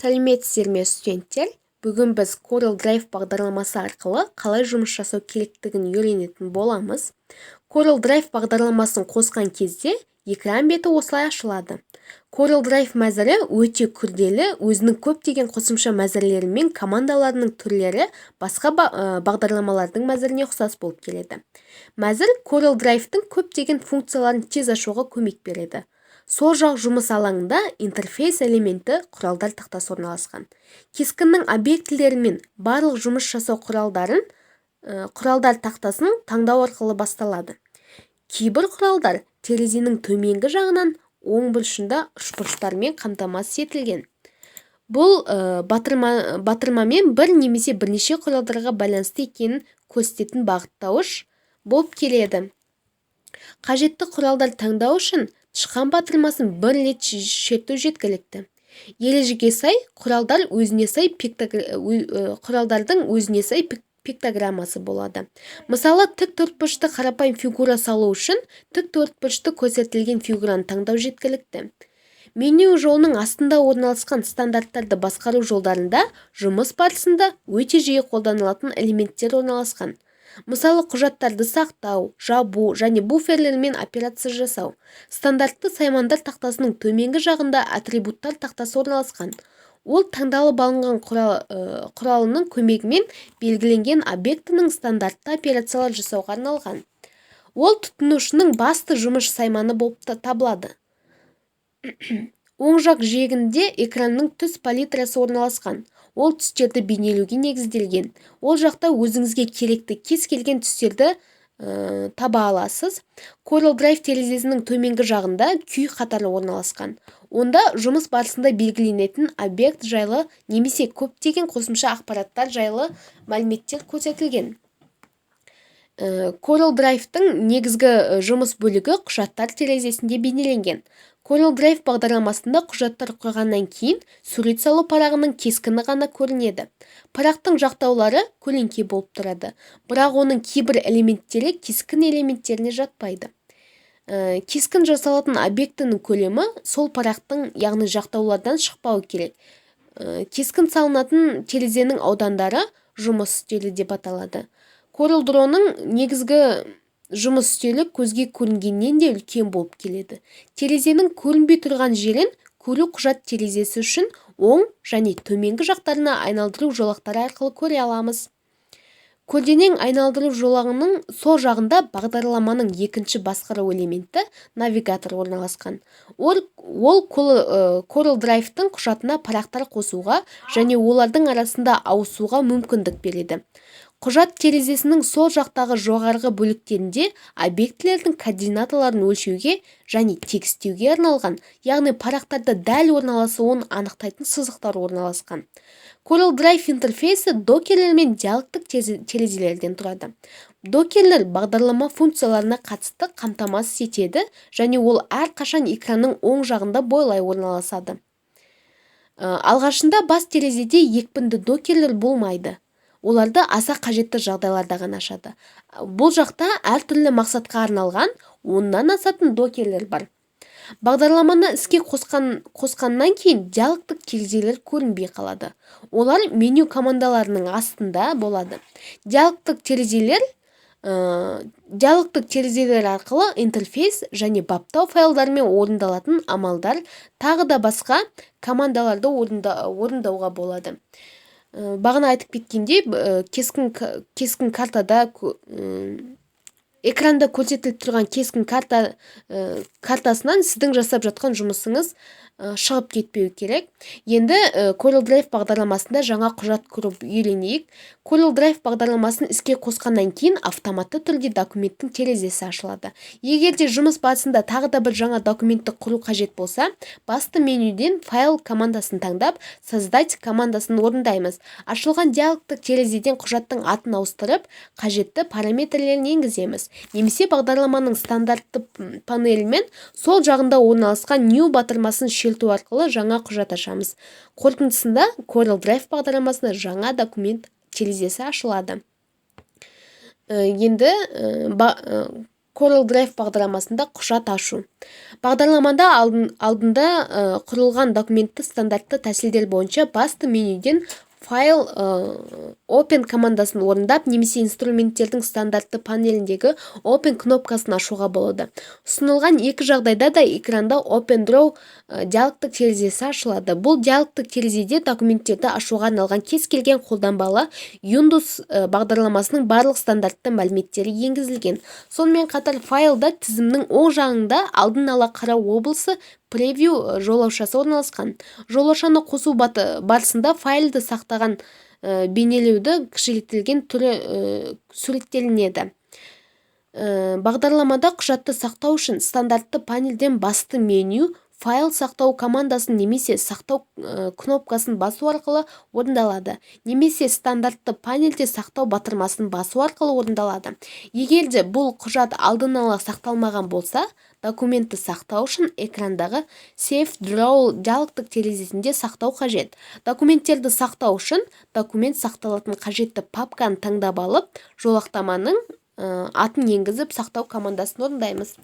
Сәлеметсіздер ме студенттер? Бүгін біз Corel Drive бағдарламасы арқылы қалай жұмыс жасау керектігін үйренетін боламыз. Corel Drive бағдарламасын қосқан кезде экран беті осылай ашылады. Corel Drive мәзірі өте күрделі, өзінің көптеген қосымша мәзірлері мен командаларының түрлері басқа бағдарламалардың мәзіріне ұқсас болып келеді. Мәзір Corel Drive-тың көптеген функцияларын тез ашуға көмек береді. Сол жақ жұмыс алаңында интерфейс элементі құралдар тақтасы орналасқан. Кескіннің объектілері мен барлық жұмыс жасау құралдар тақтасын таңдау арқылы басталады. Кейбір құралдар терезенің төменгі жағынан оң бұрышында үшбұрыштармен қамтамасыз етілген. Бұл батырмамен бір немесе бірнеше құралдарға байланысты екенін көрсететін бағыттауыш болып келеді. Қажетті құралдар таңдау үшін тышқан батырмасын бір рет шерту жеткілікті. Ережеге сай құралдардың өзіне сай пиктограммасы болады. Мысалы, тік төртбұрышты қарапайым фигура салу үшін тік төртбұрышты көрсетілген фигураны таңдау жеткілікті. Меню жолының астында орналасқан стандарттарды басқару жолдарында жұмыс барысында өте жиі қолданылатын элементтер орналасқан. Мысалы, құжаттарды сақтау, жабу және буферлермен операция жасау. Стандартты саймандар тақтасының төменгі жағында атрибуттар тақтасы орналасқан. Ол таңдалып алынған құралының көмегімен белгіленген объектінің стандартты операциялар жасауға арналған. Ол тұтынушының басты жұмыс сайманы болып табылады. Оң жақ жиегінде экранның түс палитрасы орналасқан. Ол түстерді бейнелеуге негізделген. Ол жақта өзіңізге керекті кез келген түстерді таба аласыз. Corel Drive терезесінің төменгі жағында күй қатары орналасқан. Онда жұмыс барысында белгіленетін объект жайлы немесе көптеген қосымша ақпараттар жайлы мәліметтер көрсетілген. Corel Drive-тың негізгі жұмыс бөлігі құжаттар терезесінде бейнеленген. Corel Drive бағдарламасында құжаттар қойғаннан кейін сурет салу парағының кескіні ғана көрінеді. Парақтың жақтаулары көлеңке болып тұрады, бірақ оның кейбір элементтері кескін элементтеріне жатпайды. Кескін жасалатын объектінің көлемі сол парақтың, яғни жақтаулардан шықпауы керек. Кескін салынатын терезенің аудандары жұмыс үстелі деп аталады. Corel Draw'ның негізгі жұмыс үстелі көзге көрінгеннен де үлкен болып келеді. Терезенің көрінбей тұрған жерін көру құжат терезесі үшін оң және төменгі жақтарына айналдыру жолақтары арқылы көре аламыз. Көлденең айналдыру жолағының сол жағында бағдарламаның екінші басқару элементі навигатор орналасқан. Ол Corel Drive-тың құжатына парақтар қосуға және олардың арасында ауысуға мүмкіндік береді. Құжат терезесінің сол жақтағы жоғарғы бөліктерінде объектілердің координаталарын өлшеуге және тегістеуге арналған, яғни парақтарда дәл орналасуын анықтайтын сызықтар орналасқан. Corel Drive интерфейсі докерлер мен диалогтық терезелерден тұрады. Докерлер бағдарлама функцияларына қатысты қамтамасыз етеді және ол әрқашан экранның оң жағында бойлай орналасады. Алғашында бас терезеде екпінді докерлер болмайды. Оларды аса қажетті жағдайларда ғана ашады. Бұл жақта әртүрлі мақсатқа арналған 10-нан асатын докерлер бар. Бағдарламаны іске қосқаннан кейін диалогтық терезелер көрінбей қалады. Олар меню командаларының астында болады. Диалогтық терезелер арқылы интерфейс және баптау файлдарымен орындалатын амалдар, тағы да басқа командаларды орындауға болады. Бағана айтып кеткендей, кескін картада экранда көрсетіліп тұрған кескін картасынан сіздің жасап жатқан жұмысыңыз шығып кетпеу керек. Енді Corel Drive бағдарламасында жаңа құжат құрып үйренейік. Corel Drive бағдарламасын іске қосқаннан кейін автоматты түрде документтің терезесі ашылады. Егер де жұмыс барысында тағы да бір жаңа документті құру қажет болса, басты менюден файл командасын таңдап, создать командасын орындаймыз. Ашылған диалогтық терезеден құжаттың атын ауыстырып, қажетті параметрлерін енгіземіз. Немесе бағдарламаның стандартты панелімен сол жағында орналасқан new батырмасын шерту арқылы жаңа құжат ашамыз. Қорытындысында Corel Drive бағдарламасында жаңа документ терезесі ашылады. Енді Corel Drive бағдарламасында құжат ашу. Бағдарламада алдында құрылған документті стандартты тәсілдер бойынша басты менюден файл Open командасын орындап, немесе инструменттердің стандартты панеліндегі Open кнопкасын ашуға болады. Ұсынылған екі жағдайда да экранда OpenDraw диалогтық терезесі ашылады. Бұл диалогтық терезеде документтерді ашуға арналған кез келген қолданбалы Windows бағдарламасының барлық стандартты мәліметтері енгізілген. Сонымен қатар файлда тізімнің оң жағында алдын ала қарау облысы превью жолаушасы орналасқан. Жолаушаны қосу барысында файлды сақтаған бейнелеуді кішірейтілген түрі суреттелінеді. Бағдарламада құжатты сақтау үшін стандартты панельден басты меню файл сақтау командасын немесе сақтау кнопкасын басу арқылы орындалады, немесе стандартты панельде сақтау батырмасын басу арқылы орындалады. Егер де бұл құжат алдын ала сақталмаған болса, документті сақтау үшін экрандағы Save Draw диалогтық терезесінде сақтау қажет. Документтерді сақтау үшін документ сақталатын қажетті папканы таңдап алып, жолақтаманың атын енгізіп сақтау командасын орындаймыз.